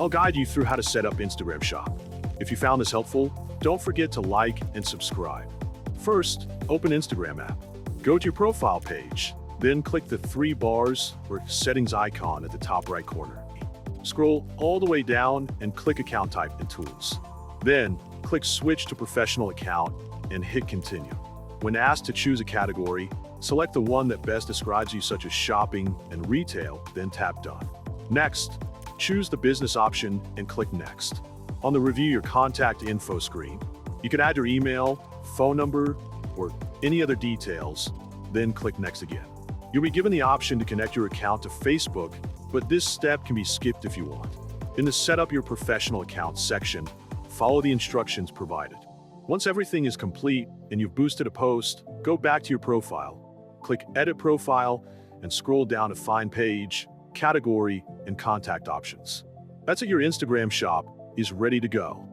I'll guide you through how to set up Instagram Shop. If you found this helpful, don't forget to like and subscribe. First, open Instagram app. Go to your profile page, then click the three bars or settings icon at the top right corner. Scroll all the way down and click Account Type and Tools. Then, click Switch to Professional Account and hit Continue. When asked to choose a category, select the one that best describes you, such as shopping and retail, then tap Done. Next, choose the business option and click Next. On the Review Your Contact Info screen, you can add your email, phone number, or any other details, then click Next again. You'll be given the option to connect your account to Facebook, but this step can be skipped if you want. In the Set Up Your Professional Account section, follow the instructions provided. Once everything is complete and you've boosted a post, go back to your profile, click Edit Profile, and scroll down to find Page, Category, and Contact options. That's it. Your Instagram shop is ready to go.